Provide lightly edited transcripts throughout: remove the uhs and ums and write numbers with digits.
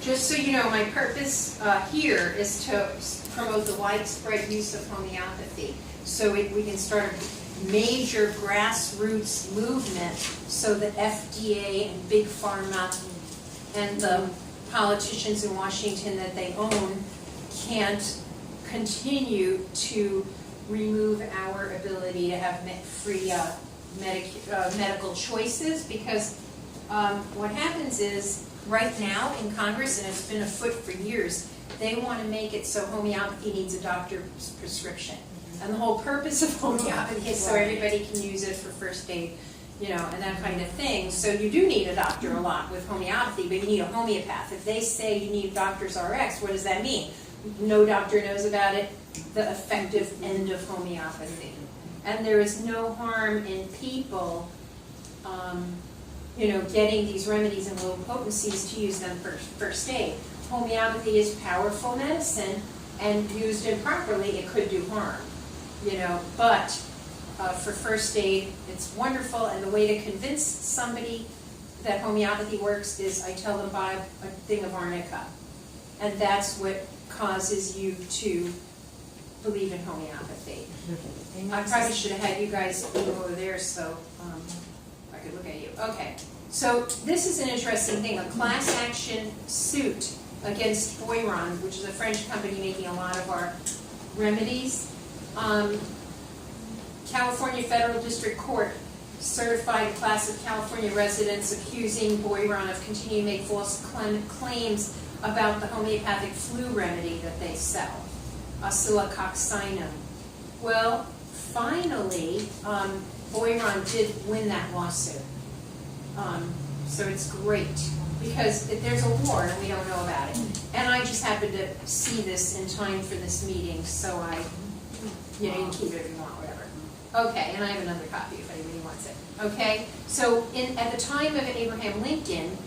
Just so you know, my purpose here is to promote the widespread use of homeopathy. So we can start a major grassroots movement so the FDA and Big Pharma and the politicians in Washington that they own can't continue to remove our ability to have free medical choices, because what happens is right now in Congress, and it's been afoot for years, they want to make it so homeopathy needs a doctor's prescription. And the whole purpose of homeopathy is so everybody can use it for first aid, you know, and that kind of thing. So you do need a doctor a lot with homeopathy, but you need a homeopath. If they say you need doctor's RX, what does that mean? No doctor knows about it, the effective end of homeopathy. And there is no harm in people, you know, getting these remedies in low potencies to use them for first aid. Homeopathy is powerful medicine, and used improperly, it could do harm, you know, but for first aid, it's wonderful, and the way to convince somebody that homeopathy works is I tell them buy a thing of arnica, and that's what causes you to believe in homeopathy. I probably should have had you guys move over there so I could look at you. Okay, so this is an interesting thing, a class action suit against Boiron, which is a French company making a lot of our remedies. California Federal District Court certified a class of California residents accusing Boiron of continuing to make false claims about the homeopathic flu remedy that they sell, oscillococcinum. Well, finally, Boiron did win that lawsuit. So it's great, because there's a war and we don't know about it. And I just happened to see this in time for this meeting, so you know, you can keep it if you want, whatever. Okay, and I have another copy if anybody wants it. Okay, so at the time of Abraham Lincoln,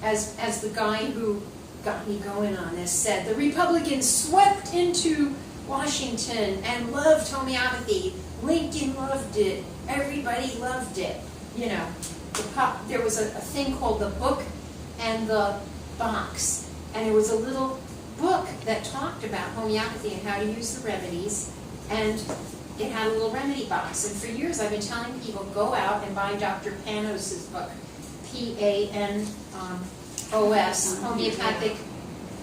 as the guy who got me going on this said, the Republicans swept into Washington and loved homeopathy. Lincoln loved it. Everybody loved it. You know, there was a thing called the book and the box, and it was a little book that talked about homeopathy and how to use the remedies, and it had a little remedy box. And for years I've been telling people, go out and buy Dr. Panos' book, Panos, Homeopathic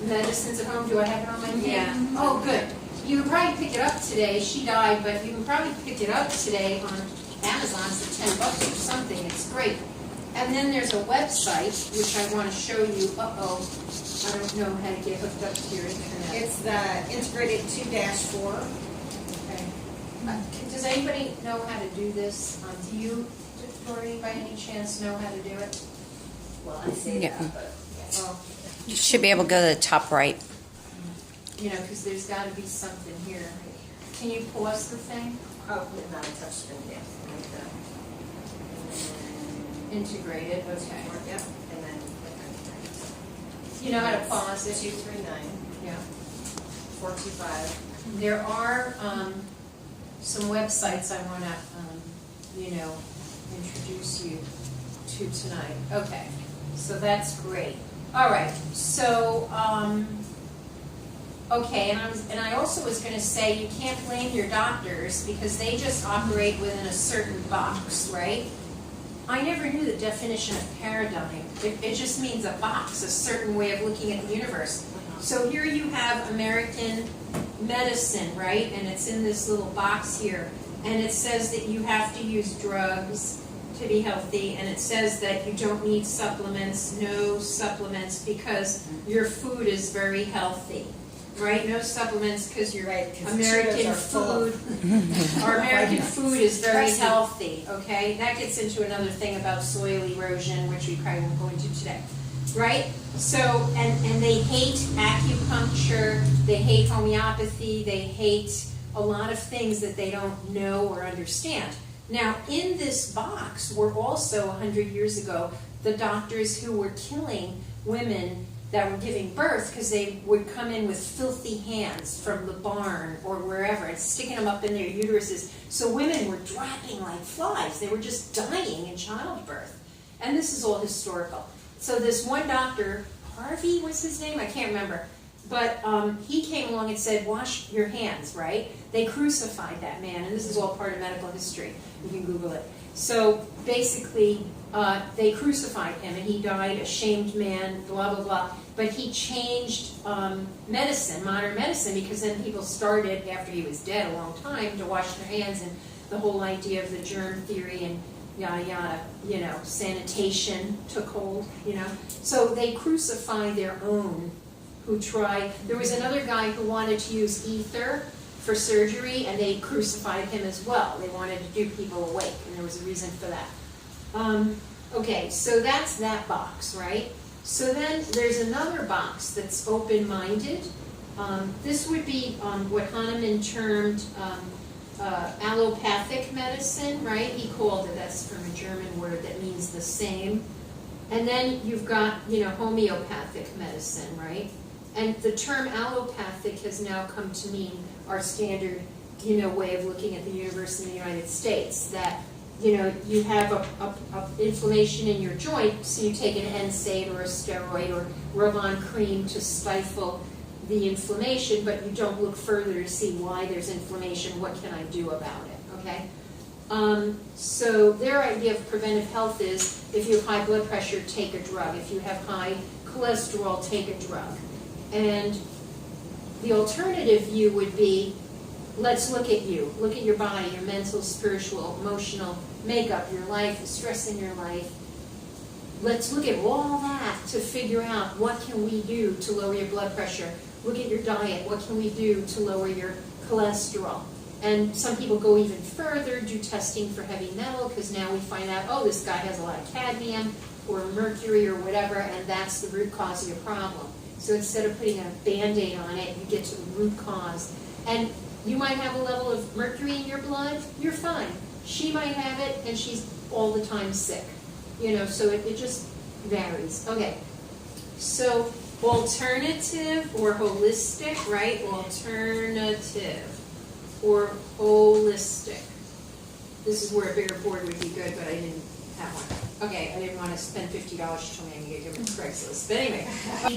Medicines at Home. Do I have it on my thing? Yeah. Oh, good. You can probably pick it up today. She died, but you can probably pick it up today on Amazon for $10 or something. It's great. And then there's a website, which I want to show you. I don't know how to get hooked up to your internet. It's the integrated 2-4. Okay. Does anybody know how to do this? Do you, Tori, by any chance, know how to do it? Well, I say Yeah. that, but Oh, You should be able to go to the top right. you know, because there's got to be something here. Can you pause the thing? oh, not a touch screen, yeah, like that. Integrate it, okay. Yep, and then You know how to pause it? 239, Yeah. 425. There are some websites I want to, you know, introduce you to tonight. Okay, so that's great. All right, so, okay, and I also was going to say you can't blame your doctors because they just operate within a certain box, right? I never knew the definition of paradigm. It just means a box, a certain way of looking at the universe. So here you have American medicine, right? And it's in this little box here. And it says that you have to use drugs to be healthy. And it says that you don't need supplements, no supplements, because your food is very healthy. Right? No supplements because your Right, 'cause American Cheetos are full food, our American food is very healthy, okay? That gets into another thing about soil erosion, which we probably won't go into today. Right? So, and they hate acupuncture, they hate homeopathy, they hate a lot of things that they don't know or understand. Now, in this box were also, 100 years ago, the doctors who were killing women that were giving birth because they would come in with filthy hands from the barn or wherever and sticking them up in their uteruses. So women were dropping like flies. They were just dying in childbirth. And this is all historical. So this one doctor, Harvey was his name? I can't remember. But he came along and said, wash your hands, right? They crucified that man, and this is all part of medical history. You can Google it. So basically, they crucified him, and he died a shamed man, blah, blah, blah. But he changed medicine, modern medicine, because then people started, after he was dead a long time, to wash their hands, and the whole idea of the germ theory and yada yada, you know, sanitation took hold, you know. So they crucified their own who tried. There was another guy who wanted to use ether for surgery, and they crucified him as well. They wanted to do people awake, and there was a reason for that. Okay, so that's that box, right? So then there's another box that's open-minded. This would be what Hahnemann termed allopathic medicine, right? He called it, that's from a German word that means the same. And then you've got, you know, homeopathic medicine, right? And the term allopathic has now come to mean our standard, you know, way of looking at the universe in the United States, that, you know, you have a inflammation in your joint, so you take an NSAID or a steroid or rub on cream to stifle the inflammation, but you don't look further to see why there's inflammation, what can I do about it, okay? So their idea of preventive health is, if you have high blood pressure, take a drug. If you have high cholesterol, take a drug. And the alternative view would be, let's look at you. Look at your body, your mental, spiritual, emotional makeup, your life, the stress in your life. Let's look at all that to figure out what can we do to lower your blood pressure. Look at your diet. What can we do to lower your cholesterol? And some people go even further, do testing for heavy metal, because now we find out, oh, this guy has a lot of cadmium or mercury or whatever, and that's the root cause of your problem. So instead of putting a Band-Aid on it, you get to the root cause. And you might have a level of mercury in your blood, you're fine. She might have it, and she's all the time sick. You know, so it just varies. Okay, so alternative or holistic, right? Alternative or holistic. This is where a bigger board would be good, but I didn't have one. Okay, I didn't want to spend $50. She told me I needed to give it to Craigslist. But anyway,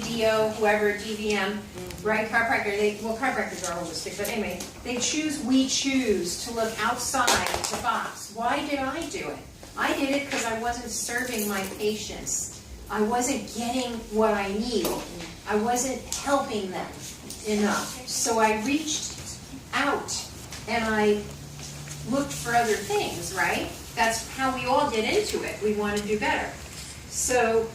DO, whoever, DVM, right? Chiropractor, chiropractors are holistic, but anyway, we choose to look outside the box. Why did I do it? I did it because I wasn't serving my patients. I wasn't getting what I need. I wasn't helping them enough. So I reached out and I looked for other things, right? That's how we all get into it. We want to do better. So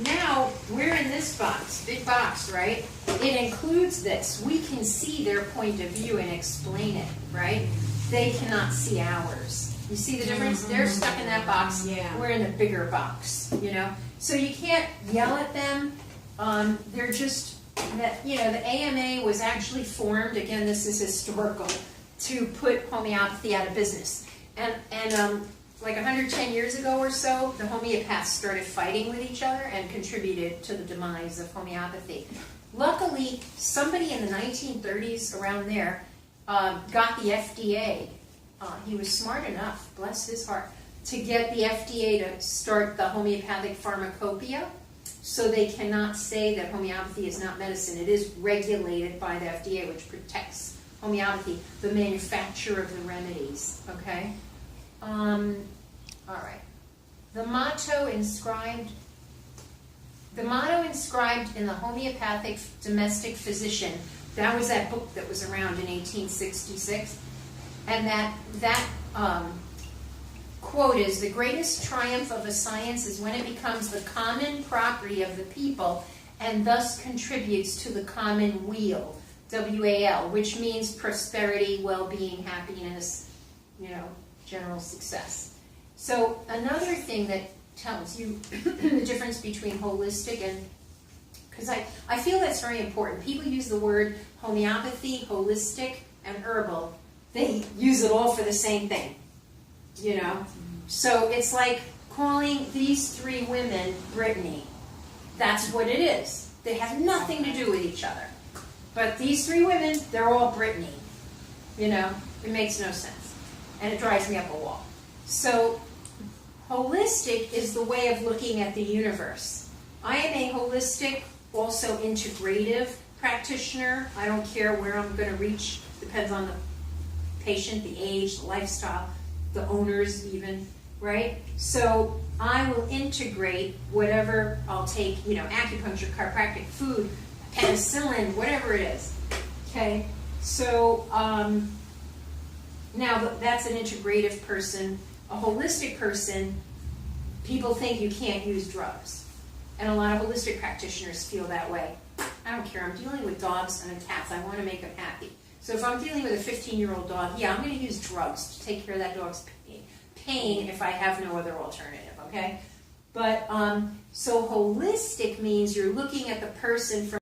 now we're in this box, big box, right? It includes this. We can see their point of view and explain it, right? They cannot see ours. You see the difference? They're stuck in that box. Yeah. We're in the bigger box, you know? So you can't yell at them. They're just, you know, the AMA was actually formed, again, this is historical, to put homeopathy out of business. And like 110 years ago or so, the homeopaths started fighting with each other and contributed to the demise of homeopathy. Luckily, somebody in the 1930s, around there, got the FDA. He was smart enough, bless his heart, to get the FDA to start the homeopathic pharmacopoeia, so they cannot say that homeopathy is not medicine. It is regulated by the FDA, which protects homeopathy, the manufacture of the remedies, okay? All right. The motto inscribed in the Homeopathic Domestic Physician, that was that book that was around in 1866, and that quote is, "The greatest triumph of a science is when it becomes the common property of the people and thus contributes to the common weal," W-A-L, which means prosperity, well-being, happiness, you know, general success. So another thing that tells you the difference between holistic and, because I feel that's very important. People use the word homeopathy, holistic, and herbal. They use it all for the same thing, you know? So it's like calling these three women Brittany. That's what it is. They have nothing to do with each other. But these three women, they're all Brittany. You know? It makes no sense. And it drives me up a wall. So holistic is the way of looking at the universe. I am a holistic, also integrative practitioner. I don't care where I'm going to reach, depends on the patient, the age, the lifestyle, the owners even, right? So I will integrate whatever I'll take, acupuncture, chiropractic, food, penicillin, whatever it is. Okay, so now that's an integrative person. A holistic person, people think you can't use drugs. And a lot of holistic practitioners feel that way. I don't care, I'm dealing with dogs and cats, I want to make them happy. So if I'm dealing with a 15-year-old dog, yeah, I'm going to use drugs to take care of that dog's pain if I have no other alternative, okay? But, so holistic means you're looking at the person from